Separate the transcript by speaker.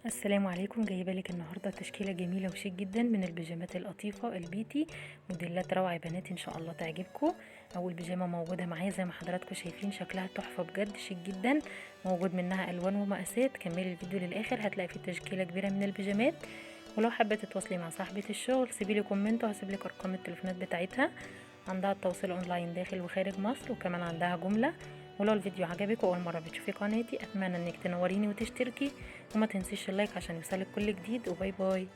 Speaker 1: السلام عليكم. جايبه لك النهارده تشكيله جميله وشيك جدا من البيجامات اللطيفه البيتي. موديلات روعه يا بنات، ان شاء الله تعجبكم. اول بيجامه موجوده معايا زي ما حضراتكم شايفين، شكلها تحفه بجد، شيك جدا. موجود منها الوان ومقاسات. كملي الفيديو للاخر، هتلاقي فيه تشكيله كبيره من البيجامات. ولو حابه تتواصلي مع صاحبه الشغل سيبيلي كومنت وهسيب لك ارقام التليفونات بتاعتها. عندها التوصيل اونلاين داخل وخارج مصر، وكمان عندها جمله. ولو الفيديو عجبك واول مره بتشوفي قناتي، اتمنى انك تنوريني وتشتركي، وما تنسيش اللايك عشان يوصلك كل جديد. وباي باي.